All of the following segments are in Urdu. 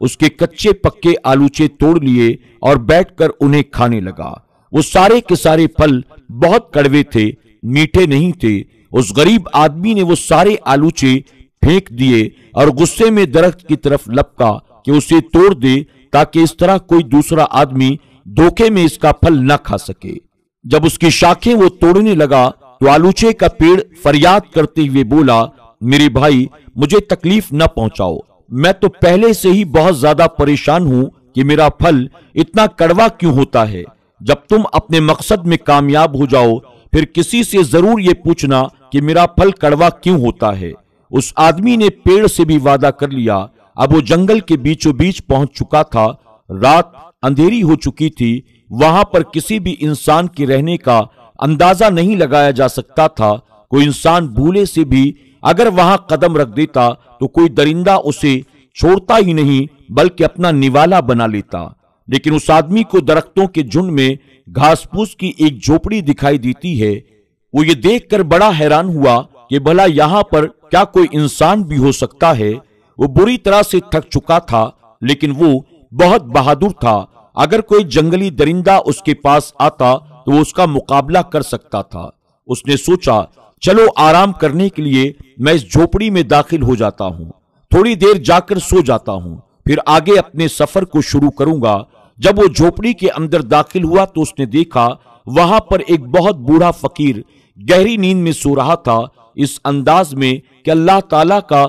اس کے کچے پکے آلوچے توڑ لیے اور بیٹھ کر انہیں کھانے لگا۔ وہ سارے کے سارے پھل بہت کڑوے تھے، میٹھے نہیں تھے۔ اس غریب آدمی نے وہ سارے آلوچے پھینک دیے اور غصے میں درخت کی طرف لپکا کہ اسے توڑ دے تاکہ اس طرح کوئی دوسرا آدمی دھوکے میں اس کا پھل نہ کھا سکے۔ جب اس کی شاخیں وہ توڑنے لگا تو آلوچے کا پیڑ فریاد کرتے ہوئے بولا، میرے بھائی مجھے تکلیف نہ پہنچاؤ، میں تو پہلے سے ہی بہت زیادہ پریشان ہوں کہ میرا پھل اتنا کڑوا کیوں ہوتا ہے۔ جب تم اپنے مقصد میں کامیاب ہو جاؤ پھر کسی سے ضرور یہ پوچھنا کہ میرا پھل کڑوا کیوں ہوتا ہے۔ اس آدمی نے پیڑ سے بھی وعدہ کر لیا۔ اب وہ جنگل کے بیچوں بیچ پہنچ چکا تھا، رات اندھیری ہو چکی تھی، وہاں پر کسی بھی انسان کے رہنے کا اندازہ نہیں لگایا جا سکتا تھا۔ کوئی انسان بھولے سے بھی اگر وہاں قدم رکھ دیتا تو کوئی درندہ اسے چھوڑتا ہی نہیں بلکہ اپنا نوالا بنا لیتا۔ لیکن اس آدمی کو درختوں کے جھنڈ میں گھاس پھوس کی ایک جھوپڑی دکھائی دیتی ہے۔ وہ یہ دیکھ کر بڑا حیران ہوا کہ بھلا یہاں پر کیا کوئی انسان بھی ہو سکتا ہے۔ وہ بری طرح سے تھک چکا تھا لیکن وہ بہت بہادر تھا۔ اگر کوئی جنگلی درندہ اس کے پاس آتا تو وہ اس کا مقابلہ کر سکتا تھا۔ اس نے سوچا چلو آرام کرنے کے لیے میں اس جھوپڑی میں داخل ہو جاتا ہوں، تھوڑی دیر جا کر سو جاتا ہوں، پھر آگے اپنے سفر کو شروع کروں گا۔ جب وہ جھوپڑی کے اندر داخل ہوا تو اس نے دیکھا وہاں پر ایک بہت بوڑھا فقیر گہری نیند میں سو رہا تھا، اس انداز میں کہ اللہ تعالیٰ کا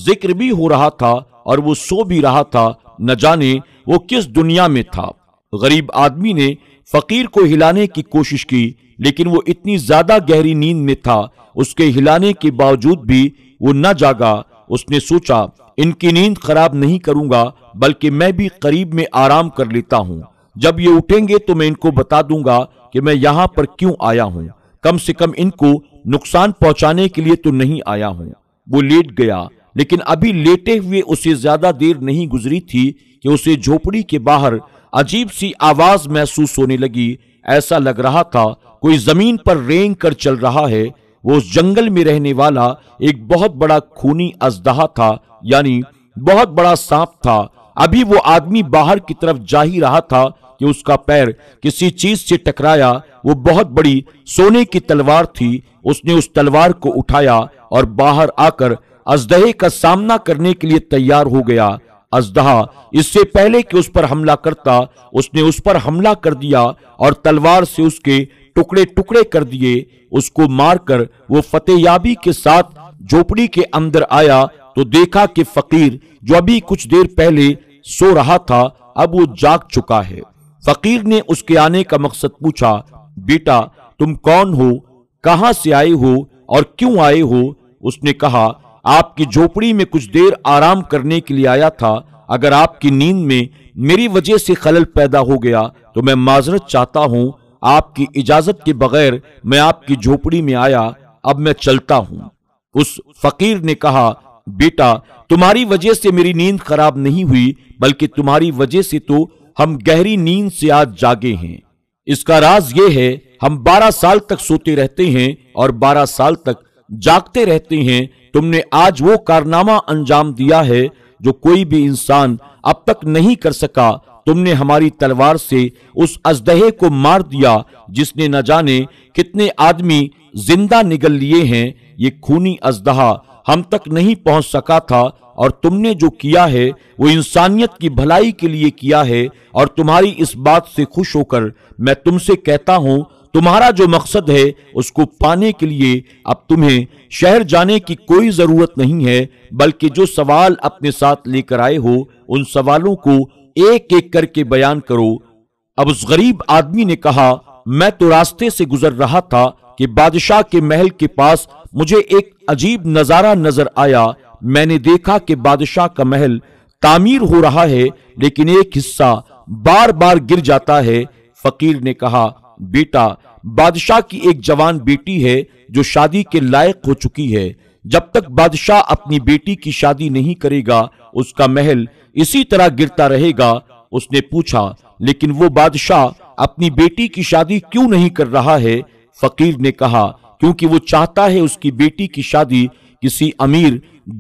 ذکر بھی ہو رہا تھا اور وہ سو بھی رہا تھا، نہ جانے وہ کس دنیا میں تھا۔ غریب آدمی نے فقیر کو ہلانے کی کوشش کی لیکن وہ اتنی زیادہ گہری نیند میں تھا، اس کے ہلانے کے باوجود بھی وہ نہ جاگا۔ اس نے سوچا ان کی نیند خراب نہیں کروں گا بلکہ میں بھی قریب میں آرام کر لیتا ہوں، جب یہ اٹھیں گے تو میں ان کو بتا دوں گا کہ میں یہاں پر کیوں آیا ہوں، کم سے کم ان کو نقصان پہنچانے کے لیے تو نہیں آیا ہوں۔ وہ لیٹ گیا لیکن ابھی لیٹے ہوئے اسے زیادہ دیر نہیں گزری تھی کہ اسے جھوپڑی کے باہر عجیب سی آواز محسوس ہونے لگی۔ ایسا لگ رہا تھا کوئی زمین پر رینگ کر چل رہا ہے۔ وہ اس جنگل میں رہنے والا ایک بہت بڑا خونی اژدہا تھا، یعنی بہت بڑا سانپ تھا۔ ابھی وہ آدمی باہر کی طرف جا ہی رہا تھا کہ اس کا پیر کسی چیز سے ٹکرایا۔ وہ بہت بڑی سونے کی تلوار تھی۔ اس نے اس تلوار کو اٹھایا اور باہر آ کر اژدہے کا سامنا کرنے کے لیے تیار ہو گیا۔ اژدہا اس سے پہلے کہ اس پر حملہ کرتا اس نے اس پر حملہ کر دیا اور تلوار سے اس کے ٹکڑے ٹکڑے کر دیے۔ اس کو مار کر وہ فتح یابی کے ساتھ جھوپڑی کے اندر آیا تو دیکھا کہ فقیر جو ابھی کچھ دیر پہلے سو رہا تھا اب وہ جاگ چکا ہے۔ فقیر نے اس کے آنے کا مقصد پوچھا، بیٹا تم کون ہو، کہاں سے آئے ہو اور کیوں آئے ہو؟ اس نے کہا آپ کی جھوپڑی میں کچھ دیر آرام کرنے کے لیے آیا تھا، اگر آپ کی نیند میں میری وجہ سے خلل پیدا ہو گیا تو میں معذرت چاہتا ہوں، آپ کی اجازت کے بغیر میں آپ کی جھوپڑی میں آیا، اب میں چلتا ہوں۔ اس فقیر نے کہا بیٹا تمہاری وجہ سے میری نیند خراب نہیں ہوئی بلکہ تمہاری وجہ سے تو ہم گہری نیند سے آج جاگے ہیں۔ اس کا راز یہ ہے ہم 12 سال تک سوتے رہتے ہیں اور 12 سال تک جاگتے رہتے ہیں۔ تم نے آج وہ کارنامہ انجام دیا ہے جو کوئی بھی انسان اب تک نہیں کر سکا۔ تم نے ہماری تلوار سے اس اژدہے کو مار دیا جس نے نہ جانے کتنے آدمی زندہ نگل لیے ہیں۔ یہ خونی اژدہا ہم تک نہیں پہنچ سکا تھا اور تم نے جو کیا ہے وہ انسانیت کی بھلائی کے لیے کیا ہے، اور تمہاری اس بات سے خوش ہو کر میں تم سے کہتا ہوں تمہارا جو مقصد ہے اس کو پانے کے لیے اب تمہیں شہر جانے کی کوئی ضرورت نہیں ہے، بلکہ جو سوال اپنے ساتھ لے کر آئے ہو ان سوالوں کو ایک ایک کر کے بیان کرو۔ اب اس غریب آدمی نے کہا میں تو راستے سے گزر رہا تھا کہ بادشاہ کے محل کے پاس مجھے ایک عجیب نظارہ نظر آیا۔ میں نے دیکھا کہ بادشاہ کا محل تعمیر ہو رہا ہے لیکن ایک حصہ بار بار گر جاتا ہے۔ فقیر نے کہا بیٹا بادشاہ کی ایک جوان بیٹی ہے جو شادی کے لائق ہو چکی ہے، جب تک بادشاہ اپنی بیٹی کی شادی نہیں کرے گا اس کا محل اسی طرح گرتا رہے گا۔ اس نے پوچھا لیکن وہ بادشاہ اپنی بیٹی کی شادی کیوں نہیں کر رہا ہے؟ فقیر نے کہا کیونکہ وہ چاہتا ہے اس کی بیٹی کی شادی کسی امیر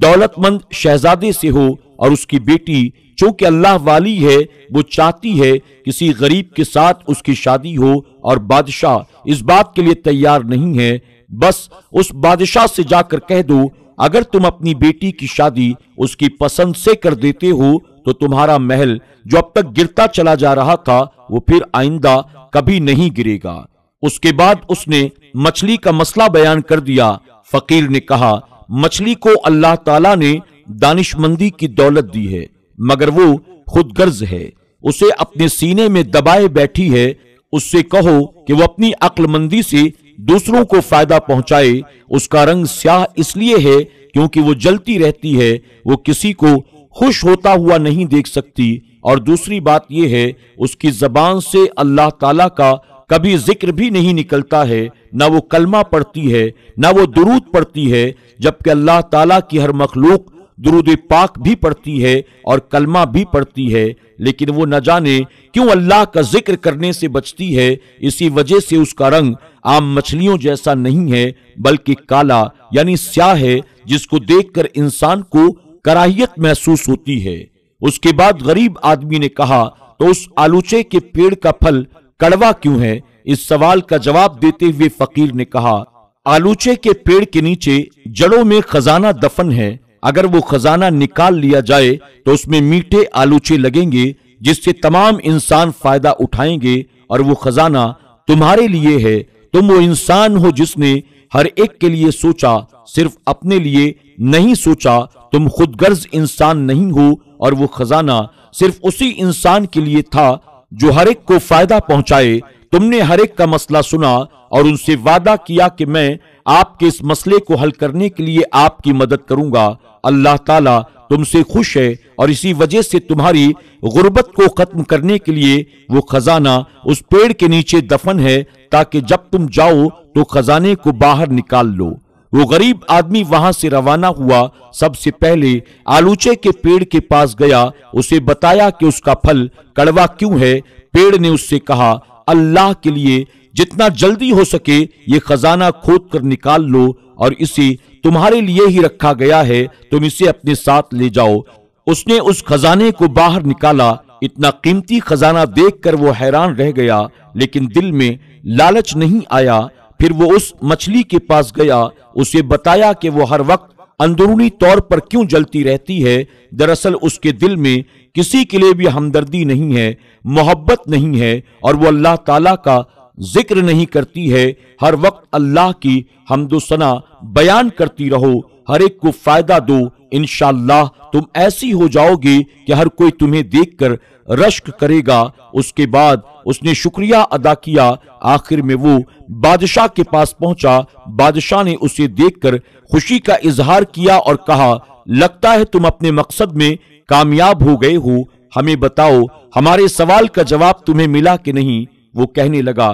دولت مند شہزادے سے ہو اور اس کی بیٹی چونکہ اللہ والی ہے، وہ چاہتی ہے کسی غریب کے ساتھ اس کی شادی ہو، اور بادشاہ اس بات کے لیے تیار نہیں ہے۔ بس اس بادشاہ سے جا کر کہہ دو، اگر تم اپنی بیٹی کی شادی اس کی پسند سے کر دیتے ہو تو تمہارا محل جو اب تک گرتا چلا جا رہا تھا وہ پھر آئندہ کبھی نہیں گرے گا۔ اس کے بعد اس نے مچھلی کا مسئلہ بیان کر دیا۔ فقیر نے کہا، مچھلی کو اللہ تعالیٰ نے دانش مندی کی دولت دی ہے، مگر وہ خود غرض ہے، اسے اپنے سینے میں دبائے بیٹھی ہے۔ اس سے کہو کہ وہ اپنی عقل مندی سے دوسروں کو فائدہ پہنچائے۔ اس کا رنگ سیاہ اس لیے ہے کیونکہ وہ جلتی رہتی ہے، وہ کسی کو خوش ہوتا ہوا نہیں دیکھ سکتی، اور دوسری بات یہ ہے اس کی زبان سے اللہ تعالیٰ کا کبھی ذکر بھی نہیں نکلتا ہے، نہ وہ کلمہ پڑھتی ہے نہ وہ درود پڑھتی ہے، جبکہ اللہ تعالیٰ کی ہر مخلوق درود پاک بھی پڑھتی ہے اور کلمہ بھی پڑھتی ہے، لیکن وہ نہ جانے کیوں اللہ کا ذکر کرنے سے بچتی ہے۔ اسی وجہ سے اس کا رنگ عام مچھلیوں جیسا نہیں ہے بلکہ کالا یعنی سیاہ ہے، جس کو دیکھ کر انسان کو کراہیت محسوس ہوتی ہے۔ اس کے بعد غریب آدمی نے کہا، تو اس آلوچے کے پیڑ کا پھل کڑوا کیوں ہے؟ اس سوال کا جواب دیتے ہوئے فقیر نے کہا، آلوچے کے پیڑ کے نیچے جڑوں میں خزانہ دفن ہے، اگر وہ خزانہ نکال لیا جائے تو اس میں میٹھے آلوچے لگیں گے جس سے تمام انسان فائدہ اٹھائیں گے، اور وہ خزانہ تمہارے لیے ہے۔ تم وہ انسان ہو جس نے ہر ایک کے لیے سوچا، صرف اپنے لیے نہیں سوچا۔ تم خود غرض انسان نہیں ہو، اور وہ خزانہ صرف اسی انسان کے لیے تھا جو ہر ایک کو فائدہ پہنچائے۔ تم نے ہر ایک کا مسئلہ سنا اور ان سے وعدہ کیا کہ میں آپ کے اس مسئلے کو حل کرنے کے لیے آپ کی مدد کروں گا۔ اللہ تعالیٰ تم سے خوش ہے، اور اسی وجہ سے تمہاری غربت کو ختم کرنے کے لیے وہ خزانہ اس پیڑ کے نیچے دفن ہے، تاکہ جب تم جاؤ تو خزانے کو باہر نکال لو۔ وہ غریب آدمی وہاں سے روانہ ہوا، سب سے پہلے آلوچے کے پیڑ کے پاس گیا، اسے بتایا کہ اس کا پھل کڑوا کیوں ہے۔ پیڑ نے اس سے کہا، اللہ کے لیے جتنا جلدی ہو سکے یہ خزانہ کھود کر نکال لو، اور اسے تمہارے لیے ہی رکھا گیا ہے، تم اسے اپنے ساتھ لے جاؤ۔ اس نے اس خزانے کو باہر نکالا۔ اتنا قیمتی خزانہ دیکھ کر وہ حیران رہ گیا، لیکن دل میں لالچ نہیں آیا۔ پھر وہ اس مچھلی کے پاس گیا، اسے بتایا کہ وہ ہر وقت اندرونی طور پر کیوں جلتی رہتی ہے۔ دراصل اس کے دل میں کسی کے لیے بھی ہمدردی نہیں ہے، محبت نہیں ہے، اور وہ اللہ تعالیٰ کا ذکر نہیں کرتی ہے۔ ہر وقت اللہ کی حمد و ثنا بیان کرتی رہو، ہر ایک کو فائدہ دو، انشاءاللہ تم ایسی ہو جاؤ گے کہ ہر کوئی تمہیں دیکھ کر رشک کرے گا۔ اس کے بعد اس نے شکریہ ادا کیا۔ آخر میں وہ بادشاہ کے پاس پہنچا۔ بادشاہ نے اسے دیکھ کر خوشی کا اظہار کیا اور کہا، لگتا ہے تم اپنے مقصد میں کامیاب ہو گئے ہو، ہمیں بتاؤ ہمارے سوال کا جواب تمہیں ملا کہ نہیں؟ وہ کہنے لگا،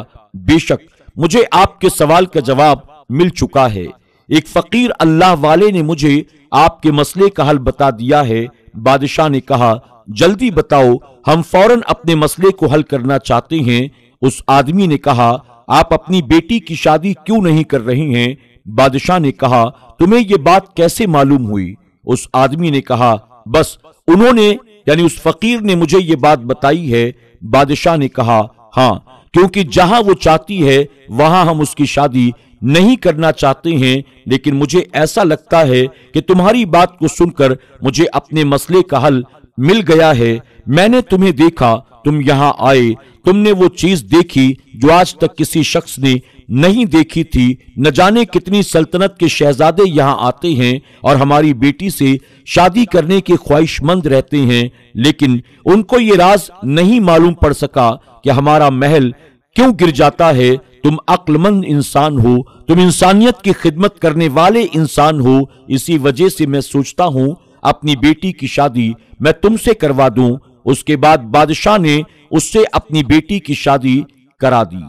بے شک مجھے آپ کے سوال کا جواب مل چکا ہے۔ ایک فقیر اللہ والے نے مجھے آپ کے مسئلے کا حل بتا دیا ہے۔ بادشاہ نے کہا، جلدی بتاؤ، ہم فوراً اپنے مسئلے کو حل کرنا چاہتے ہیں۔ اس آدمی نے کہا، آپ اپنی بیٹی کی شادی کیوں نہیں کر رہے ہیں؟ بادشاہ نے کہا، تمہیں یہ بات کیسے معلوم ہوئی؟ اس آدمی نے کہا، بس انہوں نے یعنی اس فقیر نے مجھے یہ بات بتائی ہے۔ بادشاہ نے کہا، ہاں، کیونکہ جہاں وہ چاہتی ہے وہاں ہم اس کی شادی نہیں کرنا چاہتے ہیں، لیکن مجھے ایسا لگتا ہے کہ تمہاری بات کو سن کر مجھے اپنے مسئلے کا حل مل گیا ہے۔ میں نے تمہیں دیکھا، تم یہاں آئے، تم نے وہ چیز دیکھی جو آج تک کسی شخص نے نہیں دیکھی تھی۔ نہ جانے کتنی سلطنت کے شہزادے یہاں آتے ہیں اور ہماری بیٹی سے شادی کرنے کے خواہش مند رہتے ہیں، لیکن ان کو یہ راز نہیں معلوم پڑ سکا کہ ہمارا محل کیوں گر جاتا ہے۔ تم عقل مند انسان ہو، تم انسانیت کی خدمت کرنے والے انسان ہو، اسی وجہ سے میں سوچتا ہوں اپنی بیٹی کی شادی میں تم سے کروا دوں۔ اس کے بعد بادشاہ نے اس سے اپنی بیٹی کی شادی کرا دی۔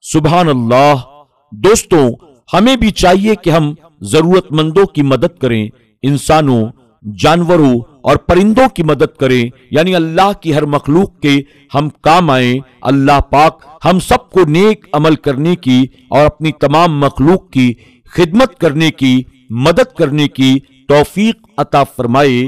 سبحان اللہ۔ دوستوں، ہمیں بھی چاہیے کہ ہم ضرورت مندوں کی مدد کریں، انسانوں، جانوروں اور پرندوں کی مدد کریں، یعنی اللہ کی ہر مخلوق کے ہم کام آئیں۔ اللہ پاک ہم سب کو نیک عمل کرنے کی اور اپنی تمام مخلوق کی خدمت کرنے کی، مدد کرنے کی توفیق عطا فرمائے۔